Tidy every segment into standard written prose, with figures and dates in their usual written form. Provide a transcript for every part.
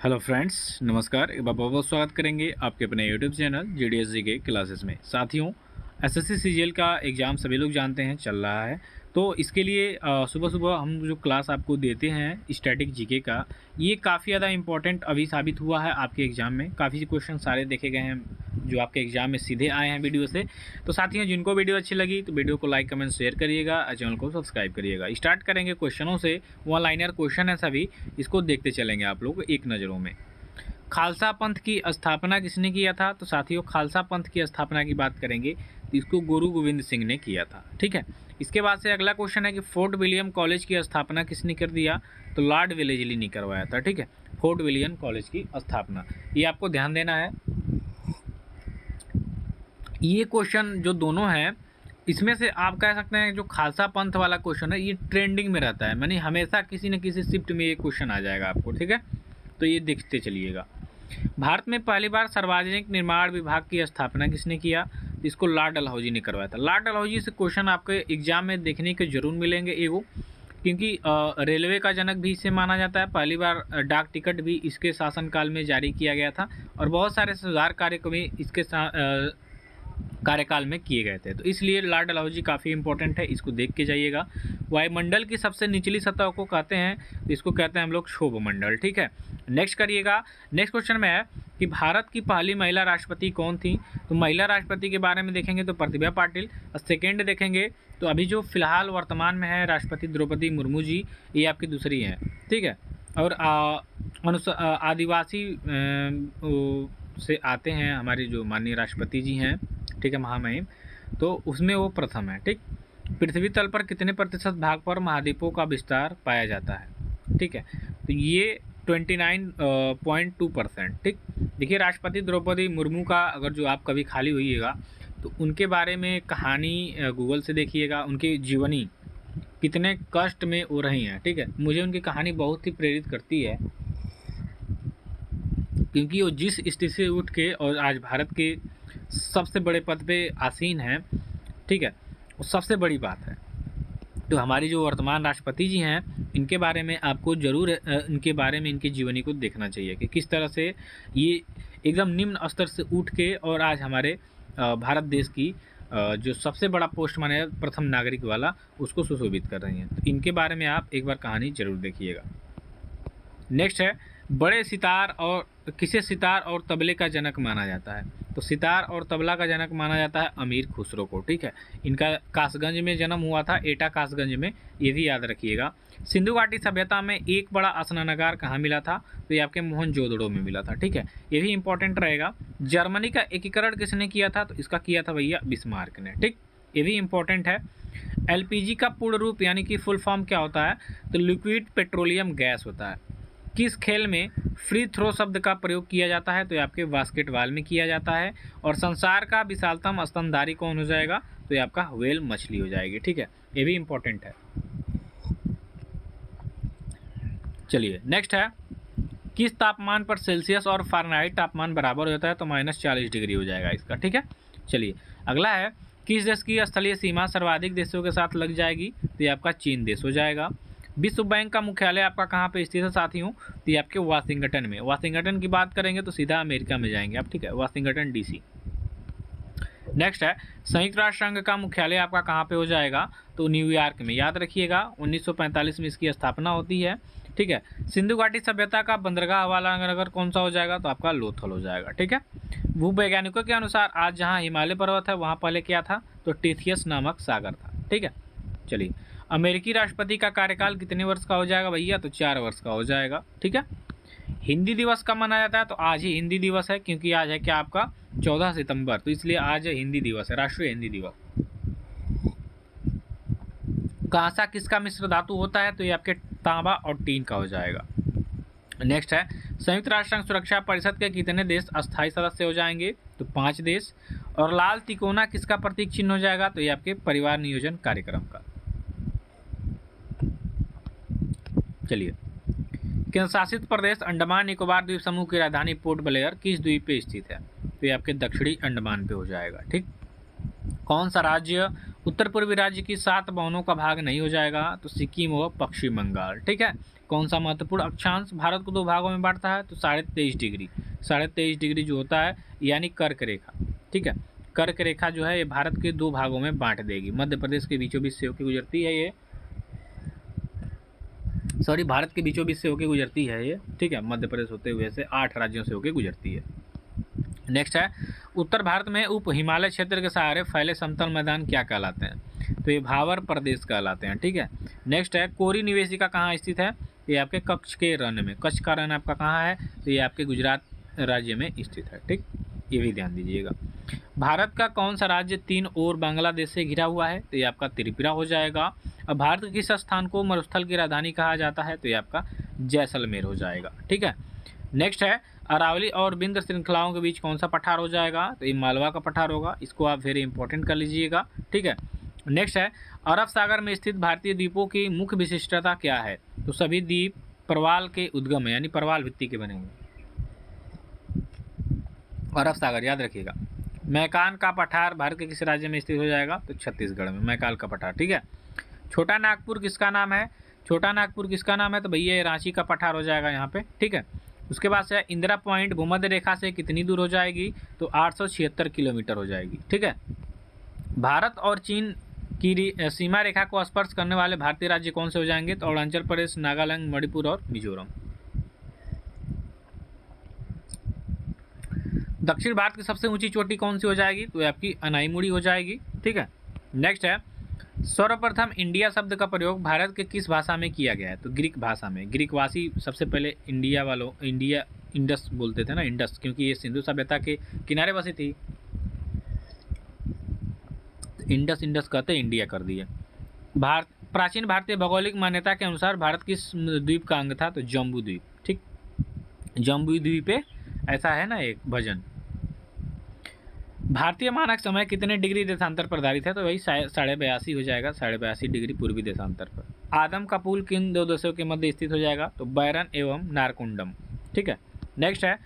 Hello friends, नमस्कार। एक बार बहुत बहुत स्वागत करेंगे आपके अपने यूट्यूब चैनल जीडीएस जी के क्लासेस में। साथियों, एसएससी सीजीएल का एग्ज़ाम सभी लोग जानते हैं चल रहा है। तो इसके लिए सुबह सुबह हम जो क्लास आपको देते हैं स्टैटिक जीके का, ये काफ़ी ज़्यादा इंपॉर्टेंट अभी साबित हुआ है आपके एग्ज़ाम में। काफ़ी क्वेश्चन सारे देखे गए हैं जो आपके एग्ज़ाम में सीधे आए हैं वीडियो से। तो साथियों, जिनको वीडियो अच्छी लगी तो वीडियो को लाइक कमेंट शेयर करिएगा और चैनल को सब्सक्राइब करिएगा। स्टार्ट करेंगे क्वेश्चनों से। वन लाइनर क्वेश्चन है सभी, इसको देखते चलेंगे आप लोग एक नज़रों में। खालसा पंथ की स्थापना किसने किया था? तो साथियों, खालसा पंथ की स्थापना की बात करेंगे तो इसको गुरु गोविंद सिंह ने किया था। ठीक है। इसके बाद से अगला क्वेश्चन है कि फोर्ट विलियम कॉलेज की स्थापना किसने कर दिया? तो लॉर्ड वेलेस्ली ने करवाया था। ठीक है, फोर्ट विलियम कॉलेज की स्थापना, ये आपको ध्यान देना है। ये क्वेश्चन जो दोनों हैं, इसमें से आप कह सकते हैं जो खालसा पंथ वाला क्वेश्चन है ये ट्रेंडिंग में रहता है, यानी हमेशा किसी न किसी शिफ्ट में ये क्वेश्चन आ जाएगा आपको। ठीक है, तो ये देखते चलिएगा। भारत में पहली बार सार्वजनिक निर्माण विभाग की स्थापना किसने किया? इसको लॉर्ड डलहौजी ने करवाया था। लॉर्ड डलहौजी से क्वेश्चन आपके एग्जाम में देखने के जरूर मिलेंगे एगो, क्योंकि रेलवे का जनक भी इसे माना जाता है। पहली बार डाक टिकट भी इसके शासनकाल में जारी किया गया था और बहुत सारे सुधार कार्य भी इसके कार्यकाल में किए गए थे। तो इसलिए लॉर्ड डलहौजी काफ़ी इंपॉर्टेंट है, इसको देख के जाइएगा। वायुमंडल की सबसे निचली सतह को कहते हैं, तो इसको कहते हैं हम लोग क्षोभ मंडल। ठीक है, नेक्स्ट करिएगा। नेक्स्ट क्वेश्चन में है कि भारत की पहली महिला राष्ट्रपति कौन थी? तो महिला राष्ट्रपति के बारे में देखेंगे तो प्रतिभा पाटिल। सेकेंड देखेंगे तो अभी जो फिलहाल वर्तमान में है राष्ट्रपति द्रौपदी मुर्मू जी, ये आपकी दूसरी हैं। ठीक है, और आदिवासी से आते हैं हमारे जो माननीय राष्ट्रपति जी हैं, ठीक है, महामहिम, तो उसमें वो प्रथम है। ठीक, पृथ्वी तल पर कितने प्रतिशत भाग पर महाद्वीपों का विस्तार पाया जाता है? ठीक है, तो ये 29.2%। ठीक, देखिए राष्ट्रपति द्रौपदी मुर्मू का अगर जो आप कभी खाली होइएगा तो उनके बारे में कहानी गूगल से देखिएगा, उनकी जीवनी कितने कष्ट में वो रही हैं। ठीक है, मुझे उनकी कहानी बहुत ही प्रेरित करती है, क्योंकि वो जिस स्थिति से उठ के और आज भारत के सबसे बड़े पद पे आसीन हैं। ठीक है, वो सबसे बड़ी बात है। तो हमारी जो वर्तमान राष्ट्रपति जी हैं, इनके बारे में आपको ज़रूर इनके बारे में इनकी जीवनी को देखना चाहिए कि किस तरह से ये एकदम निम्न स्तर से उठ के और आज हमारे भारत देश की जो सबसे बड़ा पोस्ट माना है प्रथम नागरिक वाला, उसको सुशोभित कर रही हैं। तो इनके बारे में आप एक बार कहानी जरूर देखिएगा। नेक्स्ट है, बड़े सितार और किसे सितार और तबले का जनक माना जाता है? तो सितार और तबला का जनक माना जाता है अमीर खुसरो को। ठीक है, इनका कासगंज में जन्म हुआ था, एटा कासगंज में, ये भी याद रखिएगा। सिंधु घाटी सभ्यता में एक बड़ा स्नानागार कहाँ मिला था? तो ये आपके मोहनजोदड़ो में मिला था। ठीक है, ये भी इंपॉर्टेंट रहेगा। जर्मनी का एकीकरण किसने किया था? तो इसका किया था भैया बिस्मार्क ने। ठीक, ये भी इंपॉर्टेंट है। एलपीजी का पूर्ण रूप यानी कि फुल फॉर्म क्या होता है? तो लिक्विड पेट्रोलियम गैस होता है। किस खेल में फ्री थ्रो शब्द का प्रयोग किया जाता है? तो ये आपके बास्केटबॉल में किया जाता है। और संसार का विशालतम स्तनधारी कौन हो जाएगा? तो ये आपका व्हेल मछली हो जाएगी। ठीक है, ये भी इंपॉर्टेंट है। चलिए नेक्स्ट है, किस तापमान पर सेल्सियस और फ़ारेनहाइट तापमान बराबर हो जाता है? तो -40 डिग्री हो जाएगा इसका। ठीक है, चलिए अगला है, किस देश की स्थलीय सीमा सर्वाधिक देशों के साथ लग जाएगी? तो ये आपका चीन देश हो जाएगा। विश्व बैंक का मुख्यालय आपका कहाँ पे स्थित है साथियों? तो ये आपके वाशिंगटन में। वाशिंगटन की बात करेंगे तो सीधा अमेरिका में जाएंगे आप। ठीक है, वाशिंगटन डीसी। नेक्स्ट है, संयुक्त राष्ट्र संघ का मुख्यालय आपका कहाँ पे हो जाएगा? तो न्यूयॉर्क में। याद रखिएगा 1945 में इसकी स्थापना होती है। ठीक है, सिंधु घाटी सभ्यता का बंदरगाह हवाला नगर कौन सा हो जाएगा? तो आपका लोथल हो जाएगा। ठीक है, भूवैज्ञानिकों के अनुसार आज जहाँ हिमालय पर्वत है वहाँ पहले क्या था? तो टेथियस नामक सागर था। ठीक है, चलिए अमेरिकी राष्ट्रपति का कार्यकाल कितने वर्ष का हो जाएगा भैया? तो 4 वर्ष का हो जाएगा। ठीक है, हिंदी दिवस कब मनाया जाता है? तो आज ही हिंदी दिवस है, क्योंकि आज है क्या आपका 14 सितंबर, तो इसलिए आज हिंदी दिवस है, राष्ट्रीय हिंदी दिवस। कांसा किसका मिश्र धातु होता है? तो ये आपके तांबा और टीन का हो जाएगा। नेक्स्ट है, संयुक्त राष्ट्र संघ सुरक्षा परिषद के कितने देश अस्थायी सदस्य हो जाएंगे? तो 5 देश। और लाल तिकोना किसका प्रतीक चिन्ह हो जाएगा? तो ये आपके परिवार नियोजन कार्यक्रम का। चलिए, केंद्र शासित प्रदेश अंडमान निकोबार द्वीप समूह की राजधानी पोर्ट ब्लेयर किस द्वीप पे स्थित है? तो ये आपके दक्षिणी अंडमान पे हो जाएगा। ठीक, कौन सा राज्य उत्तर पूर्वी राज्य की 7 भवनों का भाग नहीं हो जाएगा, तो सिक्किम और पश्चिम बंगाल। ठीक है। कौन सा महत्वपूर्ण अक्षांश भारत को 2 भागों में बांटता है, तो 23.5 डिग्री। 23.5 डिग्री जो होता है यानी कर्क रेखा। ठीक है। कर्क रेखा जो है ये भारत के 2 भागों में बांट देगी। मध्य प्रदेश के बीचों बीच से होकर गुजरती है ये, सॉरी भारत के बीचों बीच से होकर गुजरती है ये। ठीक है। मध्य प्रदेश होते हुए से 8 राज्यों से होकर गुजरती है। नेक्स्ट है, उत्तर भारत में उप हिमालय क्षेत्र के सहारे फैले समतल मैदान क्या कहलाते हैं, तो ये भावर प्रदेश कहलाते हैं। ठीक है। नेक्स्ट है, कोरी निवेशिका कहाँ स्थित है, ये आपके कच्छ के रण में। कच्छ का रण आपका कहाँ है, तो ये आपके गुजरात राज्य में स्थित है। ठीक, ये भी ध्यान दीजिएगा। भारत का कौन सा राज्य 3 ओर बांग्लादेश से घिरा हुआ है, तो ये आपका त्रिपुरा हो जाएगा। अब भारत के किस स्थान को मरुस्थल की राजधानी कहा जाता है, तो ये आपका जैसलमेर हो जाएगा। ठीक है। नेक्स्ट है, अरावली और बिंद श्रृंखलाओं के बीच कौन सा पठार हो जाएगा, तो ये मालवा का पठार होगा। इसको आप वेरी इंपॉर्टेंट कर लीजिएगा। ठीक है। नेक्स्ट है, अरब सागर में स्थित भारतीय द्वीपों की मुख्य विशिष्टता क्या है, तो सभी द्वीप परवाल के उद्गम है, यानी परवाल भित्ति के बने हुए। अरब सागर याद रखिएगा। मैकान का पठार भारत के किस राज्य में स्थित हो जाएगा, तो छत्तीसगढ़ में मैकान का पठार। ठीक है। छोटा नागपुर किसका नाम है, छोटा नागपुर किसका नाम है, तो भैया रांची का पठार हो जाएगा यहाँ पे। ठीक है। उसके बाद से इंदिरा पॉइंट भूमध्य रेखा से कितनी दूर हो जाएगी, तो 876 किलोमीटर हो जाएगी। ठीक है। भारत और चीन की सीमा रेखा को स्पर्श करने वाले भारतीय राज्य कौन से हो जाएंगे, तो अरुणाचल प्रदेश, नागालैंड, मणिपुर और मिजोरम। दक्षिण भारत की सबसे ऊंची चोटी कौन सी हो जाएगी, तो आपकी अनाईमुड़ी हो जाएगी। ठीक है। नेक्स्ट है, सर्वप्रथम इंडिया शब्द का प्रयोग भारत के किस भाषा में किया गया है, तो ग्रीक भाषा में। ग्रीकवासी सबसे पहले इंडिया वालों, इंडिया इंडस बोलते थे ना, इंडस, क्योंकि ये सिंधु सभ्यता के किनारे बसी थी। इंडस इंडस कहते इंडिया कर दिए। प्राचीन भारतीय भौगोलिक मान्यता के अनुसार भारत किस द्वीप का अंग था, तो जम्बू द्वीप। ठीक, जम्बू द्वीप पे ऐसा है ना एक भजन। भारतीय मानक समय कितने डिग्री देशांतर पर आधारित है, तो वही 82.5 हो जाएगा, 82.5 डिग्री पूर्वी देशांतर पर। आदम का पुल किन 2 देशों के मध्य स्थित हो जाएगा, तो बैरन एवं नारकुंडम। ठीक है। नेक्स्ट है,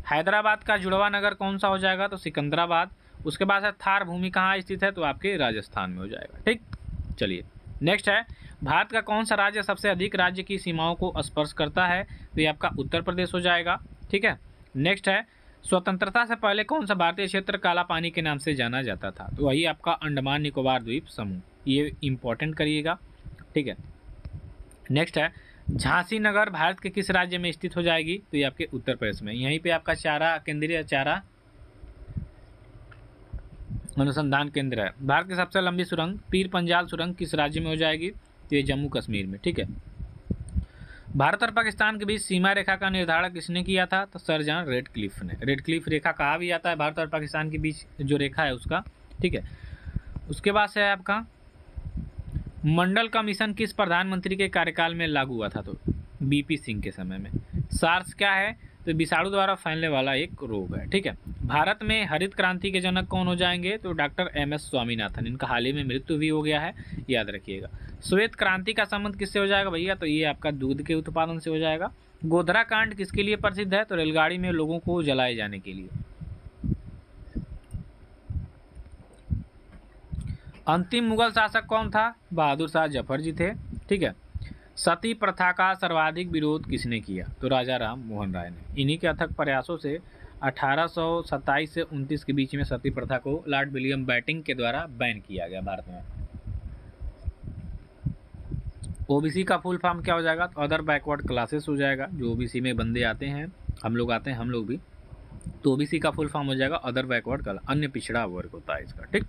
हैदराबाद का जुड़वा नगर कौन सा हो जाएगा, तो सिकंदराबाद। उसके बाद है, थार भूमि कहाँ स्थित है, तो आपके राजस्थान में हो जाएगा। ठीक, चलिए नेक्स्ट है, भारत का कौन सा राज्य सबसे अधिक राज्य की सीमाओं को स्पर्श करता है, तो ये आपका उत्तर प्रदेश हो जाएगा। ठीक है। नेक्स्ट है, स्वतंत्रता से पहले कौन सा भारतीय क्षेत्र काला पानी के नाम से जाना जाता था, तो वही आपका अंडमान निकोबार द्वीप समूह। ये इंपॉर्टेंट करिएगा। ठीक है। नेक्स्ट है, झांसी नगर भारत के किस राज्य में स्थित हो जाएगी, तो ये आपके उत्तर प्रदेश में। यहीं पे आपका चारा केंद्रीय चारा अनुसंधान केंद्र है। भारत की सबसे लंबी सुरंग पीर पंजाल सुरंग किस राज्य में हो जाएगी, तो ये जम्मू कश्मीर में। ठीक है। भारत और पाकिस्तान के बीच सीमा रेखा का निर्धारण किसने किया था, तो सर जॉन रेडक्लिफ ने। रेडक्लिफ रेखा कहा भी जाता है भारत और पाकिस्तान के बीच जो रेखा है उसका। ठीक है। उसके बाद से है आपका, मंडल का मिशन किस प्रधानमंत्री के कार्यकाल में लागू हुआ था, तो बीपी सिंह के समय में। सार्स क्या है, तो विषाणु द्वारा फैलने वाला एक रोग है। ठीक है। भारत में हरित क्रांति के जनक कौन हो जाएंगे, तो डॉक्टर MS स्वामीनाथन। इनका हाल ही में मृत्यु भी हो गया है, याद रखिएगा। श्वेत क्रांति का संबंध किससे हो जाएगा भैया, तो ये आपका दूध के उत्पादन से हो जाएगा। गोधरा कांड किसके लिए प्रसिद्ध है, तो रेलगाड़ी में लोगों को जलाए जाने के लिए। अंतिम मुगल शासक कौन था, बहादुर शाह जफर जी थे। ठीक है। सती प्रथा का सर्वाधिक विरोध किसने किया, तो राजा राम मोहन राय ने। इन्हीं के अथक प्रयासों से 1827 से 29 के बीच में सती प्रथा को लॉर्ड विलियम बैटिंग के द्वारा बैन किया गया भारत में। ओबीसी का फुल फॉर्म क्या हो जाएगा, तो अदर बैकवर्ड क्लासेस हो जाएगा। जो ओबीसी में बंदे आते हैं, हम लोग आते हैं, हम लोग भी, तो ओबीसी का फुल फॉर्म हो जाएगा अदर बैकवर्ड क्लास, अन्य पिछड़ा वर्ग होता है इसका। ठीक।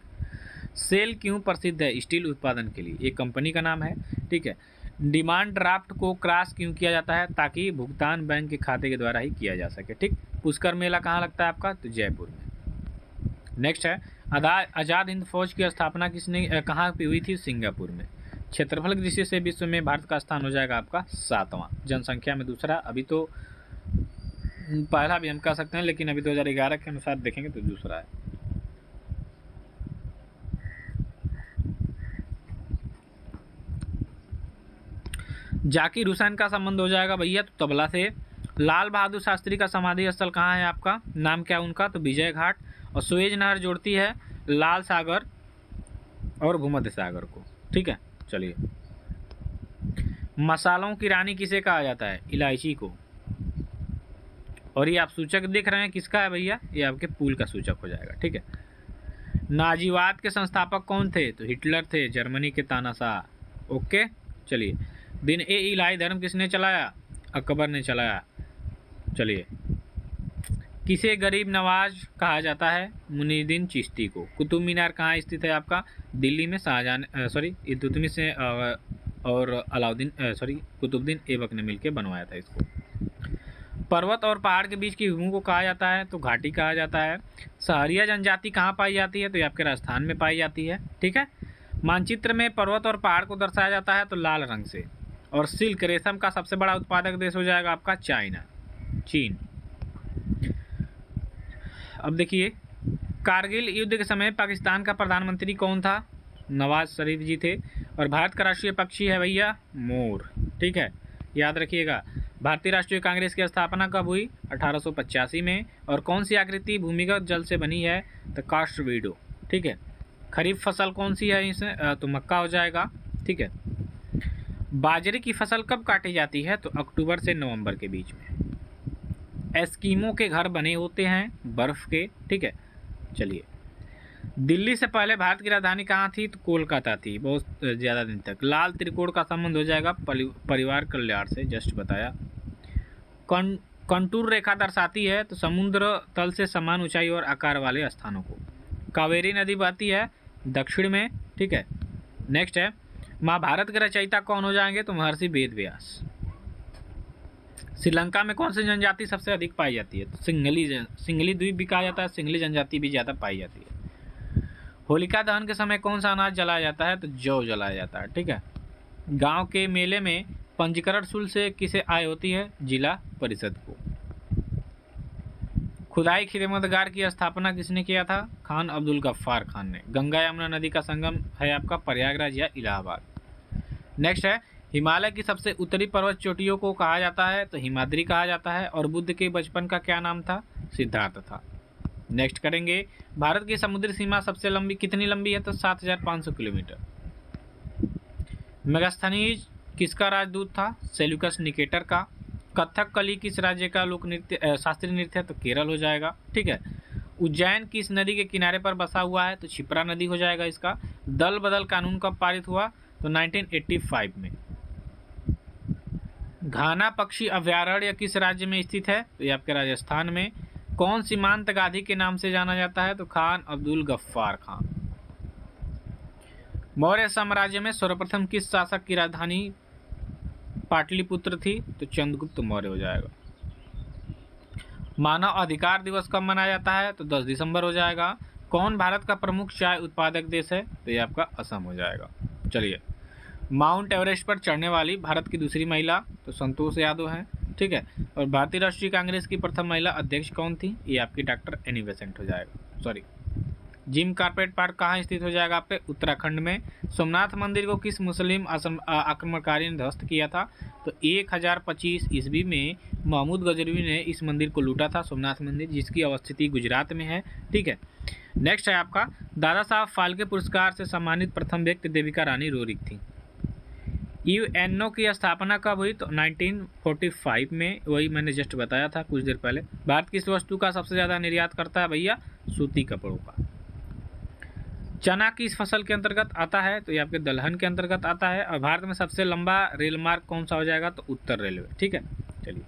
सेल क्यों प्रसिद्ध है, स्टील उत्पादन के लिए, एक कंपनी का नाम है। ठीक है। डिमांड ड्राफ्ट को क्रॉस क्यों किया जाता है, ताकि भुगतान बैंक के खाते के द्वारा ही किया जा सके। ठीक। पुष्कर मेला कहाँ लगता है आपका, तो जयपुर में। नेक्स्ट है, आज़ाद हिंद फौज की स्थापना किसने कहाँ पे हुई थी, सिंगापुर में। क्षेत्रफल की दृष्टि से विश्व में भारत का स्थान हो जाएगा आपका 7वां, जनसंख्या में दूसरा। अभी तो पहला भी हम कह सकते हैं, लेकिन अभी 2011 के अनुसार देखेंगे तो दूसरा है। जाकिर हुसैन का संबंध हो जाएगा भैया तो तबला से। लाल बहादुर शास्त्री का समाधि स्थल कहाँ है आपका, नाम क्या उनका, तो विजय घाट। और सुएज नहर जोड़ती है लाल सागर और भूमध्य सागर को। ठीक है, चलिए। मसालों की रानी किसे कहा जाता है? इलायची को। और ये आप सूचक देख रहे हैं किसका है भैया? ये आपके पूल का सूचक हो जाएगा। ठीक है। नाजीवाद के संस्थापक कौन थे? तो हिटलर थे, जर्मनी के तानाशाह। ओके, चलिए। दिन ए इलाही धर्म किसने चलाया? अकबर ने चलाया। चलिए। किसे गरीब नवाज कहा जाता है? मुनीद्दीन चिश्ती को। कुतुब मीनार कहाँ स्थित है आपका? दिल्ली में। शाहजहां इल्तुतमिश से और अलाउद्दीन कुतुबुद्दीन ऐबक ने मिलकर बनवाया था इसको। पर्वत और पहाड़ के बीच की भूमि को कहा जाता है? तो घाटी कहा जाता है। सहरिया जनजाति कहाँ पाई जाती है? तो ये आपके राजस्थान में पाई जाती है। ठीक है। मानचित्र में पर्वत और पहाड़ को दर्शाया जाता है तो लाल रंग से। और सिल्क रेशम का सबसे बड़ा उत्पादक देश हो जाएगा आपका चाइना, चीन। अब देखिए, कारगिल युद्ध के समय पाकिस्तान का प्रधानमंत्री कौन था? नवाज शरीफ जी थे। और भारत का राष्ट्रीय पक्षी है भैया मोर। ठीक है, याद रखिएगा। भारतीय राष्ट्रीय कांग्रेस की स्थापना कब हुई? 1885 में। और कौन सी आकृति भूमिगत जल से बनी है? तो कास्ट वीडो। ठीक है। खरीफ फसल कौन सी है इसमें? तो मक्का हो जाएगा। ठीक है। बाजरे की फसल कब काटी जाती है? तो अक्टूबर से नवंबर के बीच में। एस्कीमो के घर बने होते हैं बर्फ के। ठीक है, चलिए। दिल्ली से पहले भारत की राजधानी कहाँ थी? तो कोलकाता थी बहुत ज़्यादा दिन तक। लाल त्रिकोण का संबंध हो जाएगा परिवार कल्याण से, जस्ट बताया। कंटूर रेखा दर्शाती है तो समुद्र तल से समान ऊंचाई और आकार वाले स्थानों को। कावेरी नदी बहती है दक्षिण में। ठीक है। नेक्स्ट है, महाभारत के रचयिता कौन हो जाएंगे? तो महर्षि वेद व्यास। श्रीलंका में कौन सी जनजाति सबसे अधिक पाई जाती है? तो सिंगली द्वीप भी कहा जाता है, सिंगली जनजाति भी ज़्यादा पाई जाती है। होलिका दहन के समय कौन सा अनाज जलाया जाता है? तो जौ जलाया जाता है। ठीक है। गांव के मेले में पंजीकरण शुल्क से किसे आय होती है? जिला परिषद को। खुदाई खिदमतगार की स्थापना किसने किया था? खान अब्दुल गफ्फार खान ने। गंगा यमुना नदी का संगम है आपका प्रयागराज या इलाहाबाद। नेक्स्ट है, हिमालय की सबसे उत्तरी पर्वत चोटियों को कहा जाता है? तो हिमाद्री कहा जाता है। और बुद्ध के बचपन का क्या नाम था? सिद्धार्थ था। नेक्स्ट करेंगे, भारत की समुद्री सीमा सबसे लंबी कितनी लंबी है? तो 7500 किलोमीटर। मेगास्थनीज किसका राजदूत था? सेल्यूकस निकेटर का। कथकली किस राज्य का लोक नृत्य शास्त्रीय नृत्य है? तो केरल हो जाएगा। ठीक है। उज्जैन किस नदी के किनारे पर बसा हुआ है? तो क्षिप्रा नदी हो जाएगा इसका। दल बदल कानून कब पारित हुआ? तो 1985 में। घाना पक्षी अभयारण्य किस राज्य में स्थित है? तो ये आपके राजस्थान में। कौन सीमांत गाधी के नाम से जाना जाता है? तो खान अब्दुल गफ्फार खान। मौर्य साम्राज्य में सर्वप्रथम किस शासक की राजधानी पाटलिपुत्र थी? तो चंद्रगुप्त मौर्य हो जाएगा। मानव अधिकार दिवस कब मनाया जाता है? तो 10 दिसंबर हो जाएगा। कौन भारत का प्रमुख चाय उत्पादक देश है? तो ये आपका असम हो जाएगा। चलिए। माउंट एवरेस्ट पर चढ़ने वाली भारत की दूसरी महिला? तो संतोष यादव है। ठीक है। और भारतीय राष्ट्रीय कांग्रेस की प्रथम महिला अध्यक्ष कौन थी? ये आपकी डॉक्टर एनी बेसेंट हो जाएगा। सॉरी। जिम कारपेट पार्क कहाँ स्थित हो जाएगा? आपके उत्तराखंड में। सोमनाथ मंदिर को किस मुस्लिम आक्रमणकारी ने ध्वस्त किया था? तो 1025 ईस्वी में महमूद गजनवी ने इस मंदिर को लूटा था, सोमनाथ मंदिर, जिसकी अवस्थिति गुजरात में है। ठीक है। नेक्स्ट है आपका, दादा साहब फाल्के पुरस्कार से सम्मानित प्रथम व्यक्ति देविका रानी रोरिक थी। यूएनओ की स्थापना कब हुई? तो 1945 में। वही मैंने जस्ट बताया था कुछ देर पहले। भारत किस वस्तु का सबसे ज़्यादा निर्यात करता है भैया? सूती कपड़ों का। चना किस फसल के अंतर्गत आता है? तो ये आपके दलहन के अंतर्गत आता है। और भारत में सबसे लंबा रेल मार्ग कौन सा हो जाएगा? तो उत्तर रेलवे। ठीक है, चलिए।